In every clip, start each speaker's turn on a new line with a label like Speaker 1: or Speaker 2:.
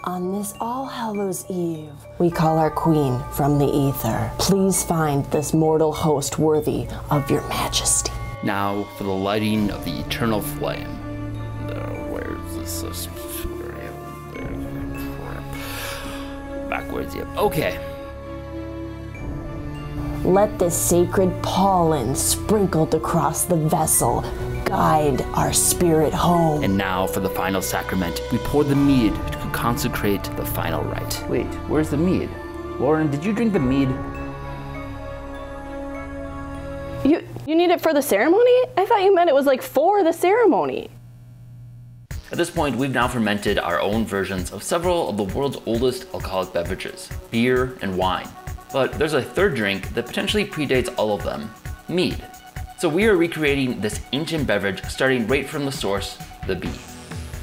Speaker 1: On this All Hallows Eve, we call our queen from the ether. Please find this mortal host worthy of your majesty.
Speaker 2: Now for the lighting of the eternal flame. Where's this? Backwards, yep. Okay.
Speaker 1: Let the sacred pollen sprinkled across the vessel guide our spirit home.
Speaker 2: And now for the final sacrament. We pour the mead to consecrate the final rite. Wait, where's the mead? Lauren, did you drink the mead?
Speaker 3: You need it for the ceremony? I thought you meant it was like for the ceremony.
Speaker 2: At this point, we've now fermented our own versions of several of the world's oldest alcoholic beverages, beer and wine. But there's a third drink that potentially predates all of them, mead. So we are recreating this ancient beverage starting right from the source, the bee,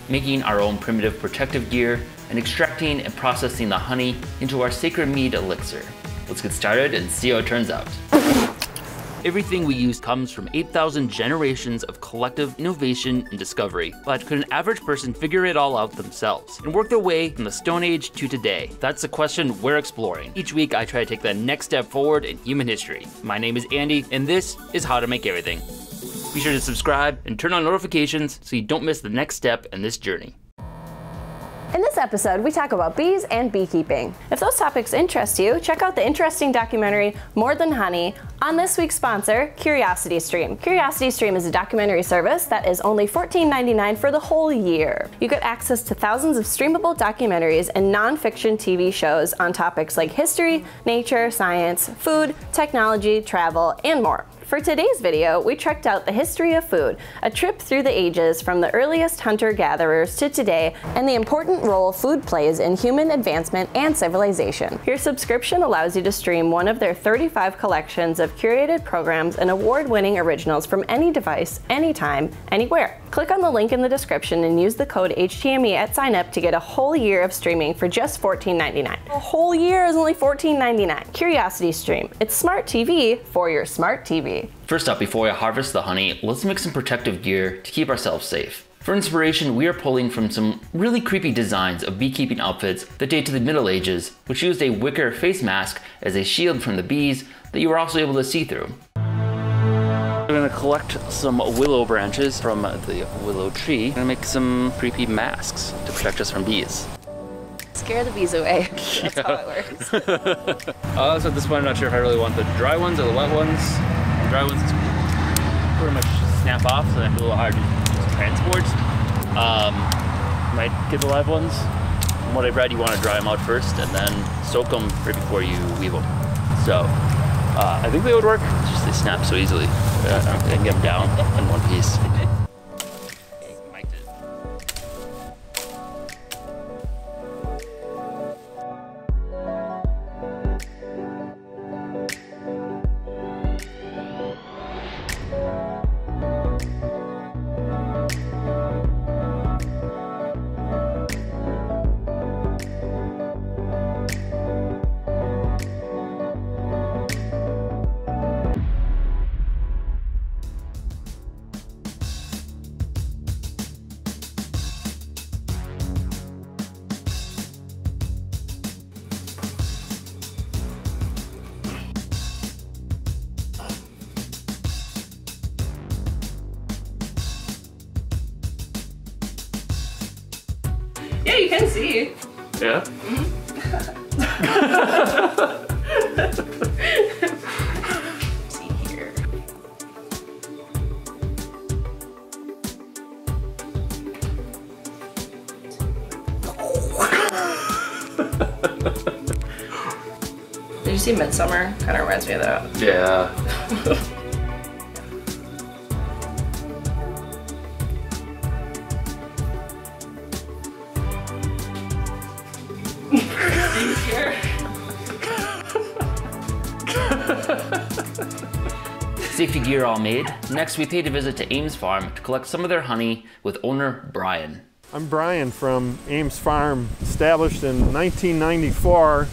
Speaker 2: making our own primitive protective gear and extracting and processing the honey into our sacred mead elixir. Let's get started and see how it turns out. Everything we use comes from 8,000 generations of collective innovation and discovery. But could an average person figure it all out themselves and work their way from the Stone Age to today? That's the question we're exploring. Each week, I try to take the next step forward in human history. My name is Andy, and this is How to Make Everything. Be sure to subscribe and turn on notifications so you don't miss the next step in this journey.
Speaker 3: In this episode, we talk about bees and beekeeping. If those topics interest you, check out the interesting documentary, More Than Honey, on this week's sponsor, CuriosityStream. CuriosityStream is a documentary service that is only $14.99 for the whole year. You get access to thousands of streamable documentaries and non-fiction TV shows on topics like history, nature, science, food, technology, travel, and more. For today's video, we trekked out the history of food, a trip through the ages from the earliest hunter-gatherers to today, and the important role food plays in human advancement and civilization. Your subscription allows you to stream one of their 35 collections of curated programs and award-winning originals from any device, anytime, anywhere. Click on the link in the description and use the code HTME at sign-up to get a whole year of streaming for just $14.99. A whole year is only $14.99. CuriosityStream. It's smart TV for your smart TV.
Speaker 2: First up, before we harvest the honey, let's make some protective gear to keep ourselves safe. For inspiration, we are pulling from some really creepy designs of beekeeping outfits that date to the Middle Ages, which used a wicker face mask as a shield from the bees that you were also able to see through. I'm gonna collect some willow branches from the willow tree. I'm gonna make some creepy masks to protect us from bees.
Speaker 3: Scare the bees away. That's how it works.
Speaker 2: So at this point, I'm not sure if I really want the dry ones or the wet ones. The dry ones pretty much snap off, so that's a little hard to use transport. Might get the live ones. From what I've read, you want to dry them out first and then soak them right before you weave them. So I think they would work. It's just they snap so easily. I can get them down in one piece.
Speaker 3: Yeah, you can see.
Speaker 2: Yeah?
Speaker 3: See here. Did you see Midsummer? Kind of reminds me of that.
Speaker 2: Yeah. Safety gear all made. Next, we paid a visit to Ames Farm to collect some of their honey with owner Brian.
Speaker 4: I'm Brian from Ames Farm, established in 1994.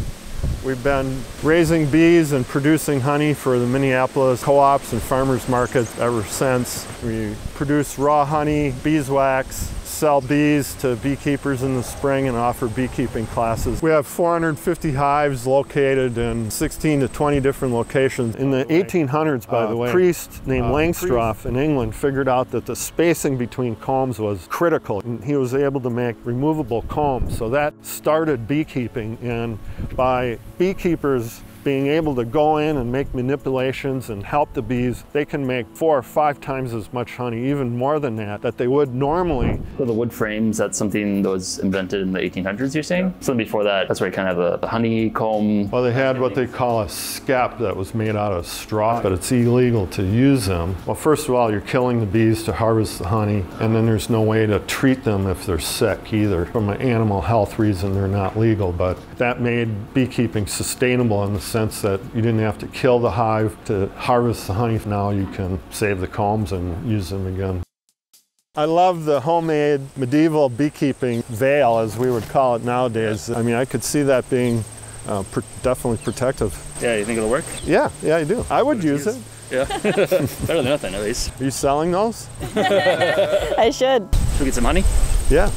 Speaker 4: We've been raising bees and producing honey for the Minneapolis co-ops and farmers markets ever since. We produce raw honey, beeswax, sell bees to beekeepers in the spring and offer beekeeping classes. We have 450 hives located in 16 to 20 different locations. In the 1800s, by the way, a priest named Langstroth in England figured out that the spacing between combs was critical, and he was able to make removable combs. So that started beekeeping, and by beekeepers being able to go in and make manipulations and help the bees, they can make 4 or 5 times as much honey, even more than that they would normally.
Speaker 2: So the wood frames, that's something that was invented in the 1800s, you're saying? So before that, that's where you kind of have a honeycomb.
Speaker 4: Well, they had what they call a skep that was made out of straw, but it's illegal to use them. Well, first of all, you're killing the bees to harvest the honey, and then there's no way to treat them if they're sick either. From an animal health reason, they're not legal, but that made beekeeping sustainable in the sense that you didn't have to kill the hive to harvest the honey. Now you can save the combs and use them again. I love the homemade medieval beekeeping veil, as we would call it nowadays. I mean, I could see that being definitely protective.
Speaker 2: Yeah, you think it'll work?
Speaker 4: Yeah, I do. I would use it.
Speaker 2: Yeah, better than nothing at least.
Speaker 4: Are you selling those?
Speaker 3: I should.
Speaker 2: Should we get some honey?
Speaker 4: Yeah.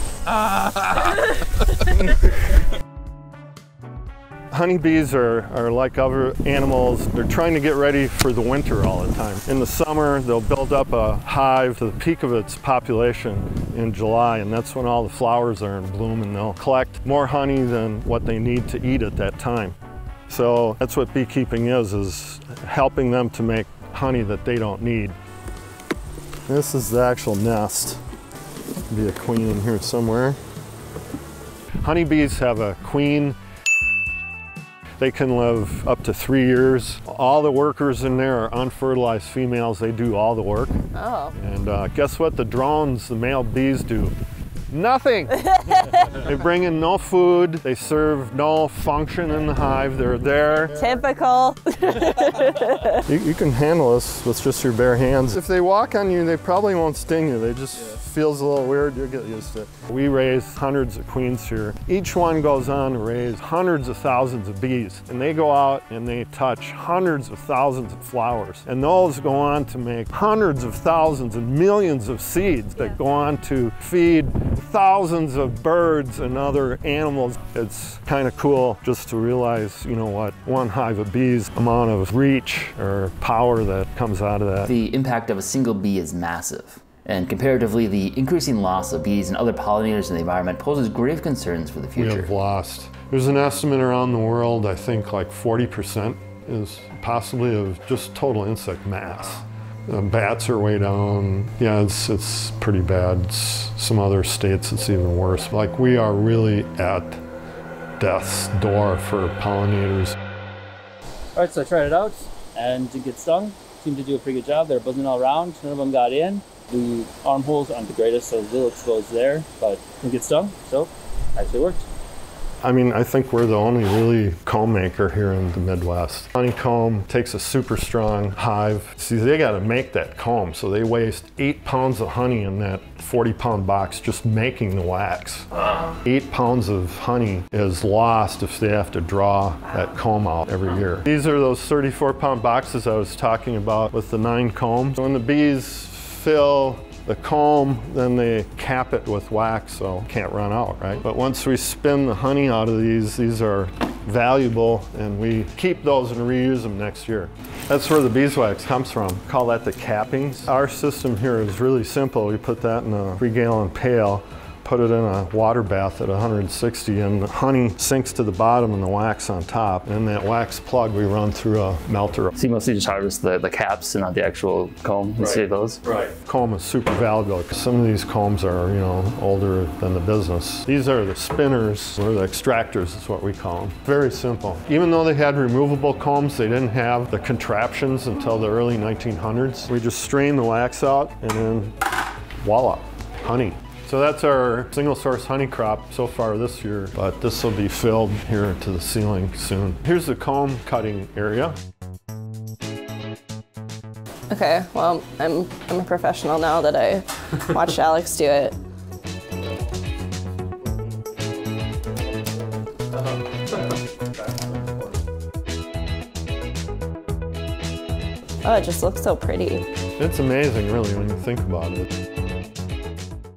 Speaker 4: Honeybees are like other animals. They're trying to get ready for the winter all the time. In the summer, they'll build up a hive to the peak of its population in July, and that's when all the flowers are in bloom, and they'll collect more honey than what they need to eat at that time. So that's what beekeeping is helping them to make honey that they don't need. This is the actual nest. Be a queen in here somewhere. Honeybees have a queen. They can live up to 3 years. All the workers in there are unfertilized females. They do all the work.
Speaker 3: Oh.
Speaker 4: And guess what the drones, the male bees, do? Nothing. They bring in no food. They serve no function in the hive. They're there.
Speaker 3: Typical.
Speaker 4: You can handle this with just your bare hands. If they walk on you, they probably won't sting you. They just feels a little weird. You'll get used to it. We raise hundreds of queens here. Each one goes on to raise hundreds of thousands of bees. And they go out and they touch hundreds of thousands of flowers. And those go on to make hundreds of thousands and millions of seeds that go on to feed thousands of birds and other animals. It's kind of cool just to realize, you know what, one hive of bees, amount of reach or power that comes out of that.
Speaker 2: The impact of a single bee is massive. And comparatively, the increasing loss of bees and other pollinators in the environment poses grave concerns for the future.
Speaker 4: We have lost. There's an estimate around the world, I think like 40% is possibly of just total insect mass. Bats are way down. Yeah, it's pretty bad. Some other states it's even worse. Like, we are really at death's door for pollinators.
Speaker 5: All right, so I tried it out and didn't get stung. Seemed to do a pretty good job. They're buzzing all around. None of them got in. The armholes aren't the greatest, so a little exposed there, but didn't get stung, so actually worked.
Speaker 4: I mean, I think we're the only really comb maker here in the Midwest. Honeycomb takes a super strong hive. See, they got to make that comb, so they waste 8 pounds of honey in that 40-pound box just making the wax. 8 pounds of honey is lost if they have to draw that comb out every year. These are those 34-pound boxes I was talking about with the 9 combs. When the bees fill the comb, then they cap it with wax so it can't run out, right? But once we spin the honey out of these are valuable, and we keep those and reuse them next year. That's where the beeswax comes from. Call that the cappings. Our system here is really simple. We put that in a 3-gallon pail, put it in a water bath at 160, and the honey sinks to the bottom and the wax on top. And that wax plug we run through a melter.
Speaker 2: So you mostly just harvest the caps and not the actual comb and save those?
Speaker 4: Right. Comb is super valuable because some of these combs are, you know, older than the business. These are the spinners, or the extractors is what we call them. Very simple. Even though they had removable combs, they didn't have the contraptions until the early 1900s. We just strain the wax out and then voila, honey. So that's our single source honey crop so far this year, but this will be filled here to the ceiling soon. Here's the comb cutting area.
Speaker 3: Okay, well, I'm a professional now that I watched Alex do it. Oh, it just looks so pretty.
Speaker 4: It's amazing, really, when you think about it.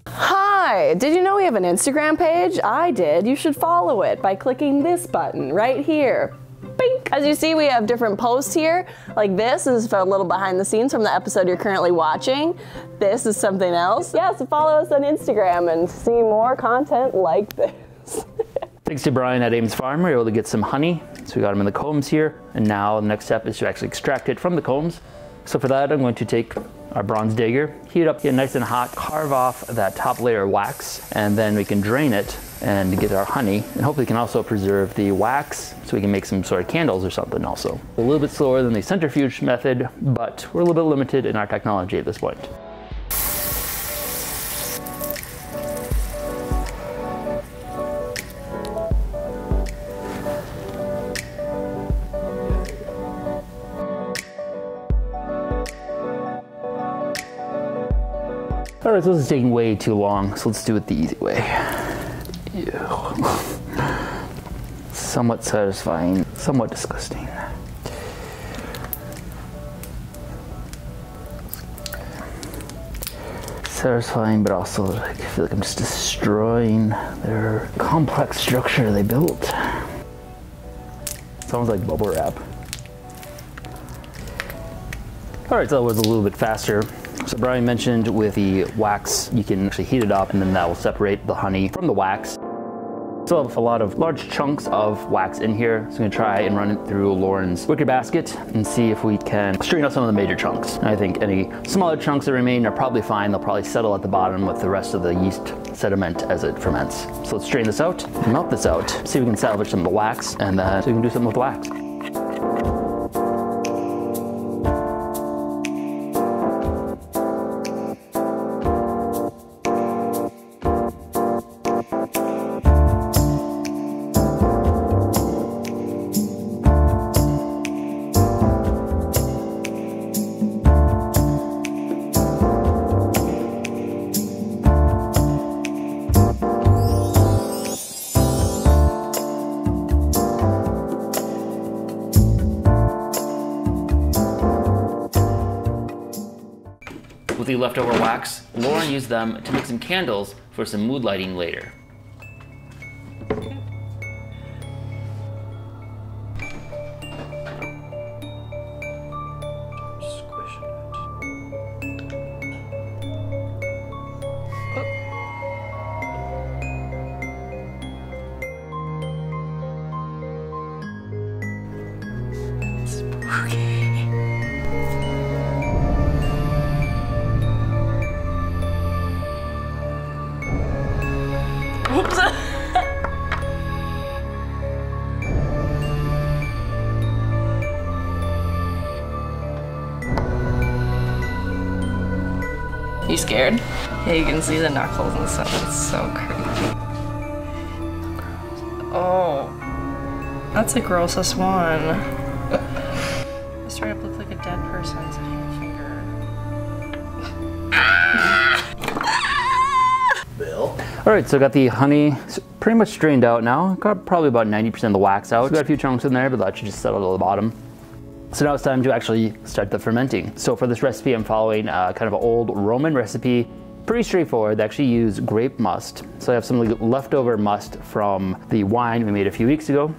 Speaker 3: Hi, Hey, did you know we have an Instagram page? I did. You should follow it by clicking this button right here. Bink. As you see, we have different posts here. Like this is a little behind the scenes from the episode you're currently watching. This is something else. Yeah, so follow us on Instagram and see more content like this.
Speaker 2: Thanks to Brian at Ames Farm, we were able to get some honey. So we got them in the combs here. And now the next step is to actually extract it from the combs. So for that, I'm going to take our bronze dagger, heat it up, get nice and hot, carve off that top layer of wax, and then we can drain it and get our honey. And hopefully we can also preserve the wax so we can make some sort of candles or something also. A little bit slower than the centrifuge method, but we're a little bit limited in our technology at this point. All right, so this is taking way too long, so let's do it the easy way. Ew. Somewhat satisfying, somewhat disgusting. Satisfying, but also like, I feel like I'm just destroying their complex structure they built. Sounds like bubble wrap. All right, so that was a little bit faster. So Brian mentioned with the wax, you can actually heat it up and then that will separate the honey from the wax. Still have a lot of large chunks of wax in here. So I'm gonna try and run it through Lauren's wicker basket and see if we can straighten out some of the major chunks. And I think any smaller chunks that remain are probably fine. They'll probably settle at the bottom with the rest of the yeast sediment as it ferments. So let's strain this out, melt this out, see if we can salvage some of the wax, and then so we can do something with the wax. With the leftover wax, Lauren used them to make some candles for some mood lighting later.
Speaker 6: You scared? Yeah, you can see the knuckles and stuff. It's so creepy. Oh, that's the grossest one. It straight up looks like a dead person's finger.
Speaker 2: Bill. All right, so I got the honey pretty much strained out now. Got probably about 90% of the wax out. So we got a few chunks in there, but that should just settle to the bottom. So now it's time to actually start the fermenting. So for this recipe, I'm following kind of an old Roman recipe. Pretty straightforward. They actually use grape must. So I have some leftover must from the wine we made a few weeks ago.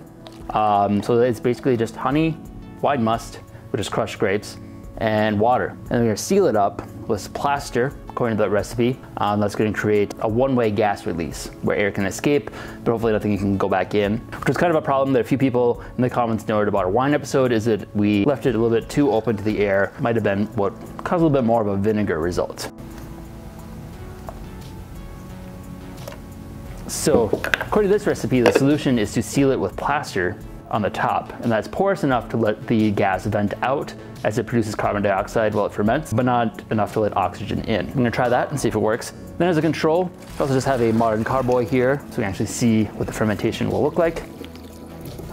Speaker 2: So it's basically just honey, wine must, which is crushed grapes, and water. And we're gonna seal it up with plaster, according to that recipe. That's gonna create a one-way gas release where air can escape, but hopefully nothing can go back in. Which is kind of a problem that a few people in the comments noted about our wine episode, is that we left it a little bit too open to the air. Might have been what caused a little bit more of a vinegar result. So, according to this recipe, the solution is to seal it with plaster on the top, and that's porous enough to let the gas vent out as it produces carbon dioxide while it ferments, but not enough to let oxygen in. I'm gonna try that and see if it works. Then as a control, I also just have a modern carboy here, so we can actually see what the fermentation will look like.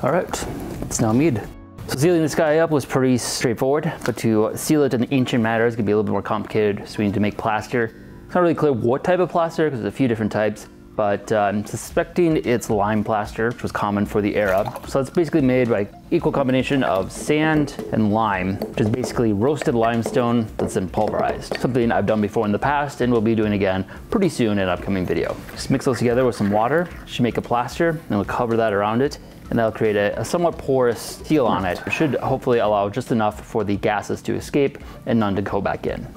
Speaker 2: All right, it's now mead. So sealing this guy up was pretty straightforward, but to seal it in ancient matter is gonna be a little bit more complicated, so we need to make plaster. It's not really clear what type of plaster, because there's a few different types. but I'm suspecting it's lime plaster, which was common for the era. So it's basically made by equal combination of sand and lime, which is basically roasted limestone that's then pulverized. Something I've done before in the past and will be doing again pretty soon in an upcoming video. Just mix those together with some water, should make a plaster, and we'll cover that around it, and that'll create a somewhat porous seal on it. It should hopefully allow just enough for the gases to escape and none to go back in.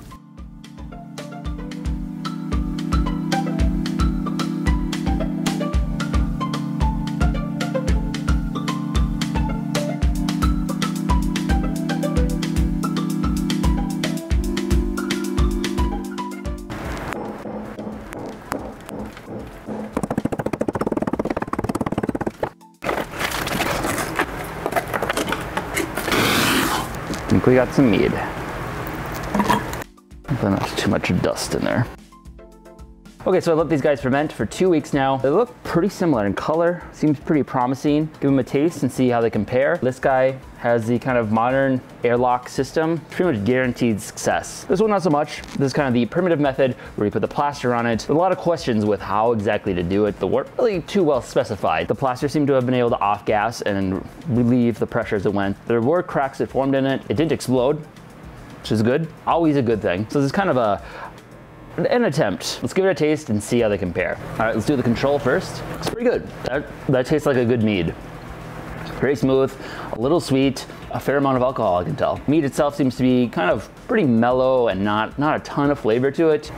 Speaker 2: I think we got some mead. Then there's too much dust in there. Okay, so I let these guys ferment for 2 weeks now. They look pretty similar in color, seems pretty promising. Give them a taste and see how they compare. This guy has the kind of modern airlock system, pretty much guaranteed success. This one not so much. This is kind of the primitive method where you put the plaster on it. A lot of questions with how exactly to do it, but weren't really too well specified. The plaster seemed to have been able to off gas and relieve the pressure as it went. There were cracks that formed in it. It didn't explode, which is good. Always a good thing. So this is kind of an attempt. Let's give it a taste and see how they compare. All right, let's do the control first. It's pretty good. That tastes like a good mead. Very smooth, a little sweet, a fair amount of alcohol, I can tell. Mead itself seems to be kind of pretty mellow and not a ton of flavor to it.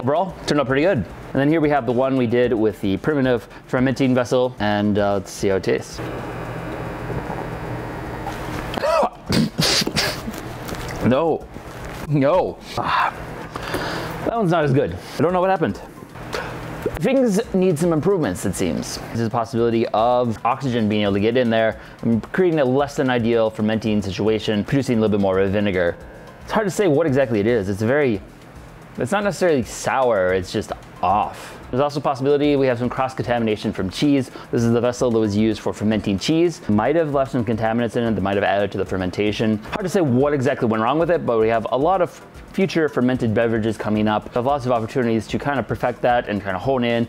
Speaker 2: Overall, turned out pretty good. And then here we have the one we did with the primitive fermenting vessel, and let's see how it tastes. No. That one's not as good. I don't know what happened. Things need some improvements, it seems. There's a possibility of oxygen being able to get in there and creating a less than ideal fermenting situation, producing a little bit more of a vinegar. It's hard to say what exactly it is. It's not necessarily sour, it's just off. There's also a possibility we have some cross-contamination from cheese. This is the vessel that was used for fermenting cheese. Might have left some contaminants in it that might have added to the fermentation. Hard to say what exactly went wrong with it, but we have a lot of future fermented beverages coming up. We have lots of opportunities to kind of perfect that and kind of hone in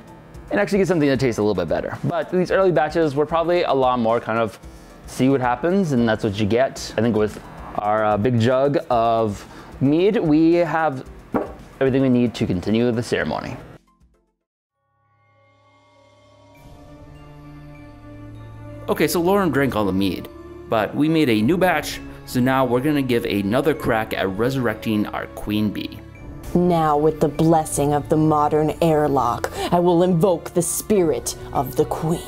Speaker 2: and actually get something that tastes a little bit better. But these early batches were probably a lot more kind of see what happens, and that's what you get. I think with our big jug of mead, we have everything we need to continue the ceremony. Okay, so Lauren drank all the mead, but we made a new batch, so now we're gonna give another crack at resurrecting our queen bee.
Speaker 1: Now, with the blessing of the modern airlock, I will invoke the spirit of the queen.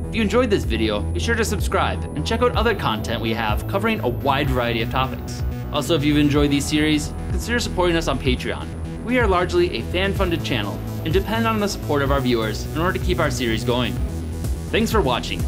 Speaker 2: If you enjoyed this video, be sure to subscribe and check out other content we have covering a wide variety of topics. Also, if you've enjoyed these series, consider supporting us on Patreon. We are largely a fan-funded channel and depend on the support of our viewers in order to keep our series going. Thanks for watching.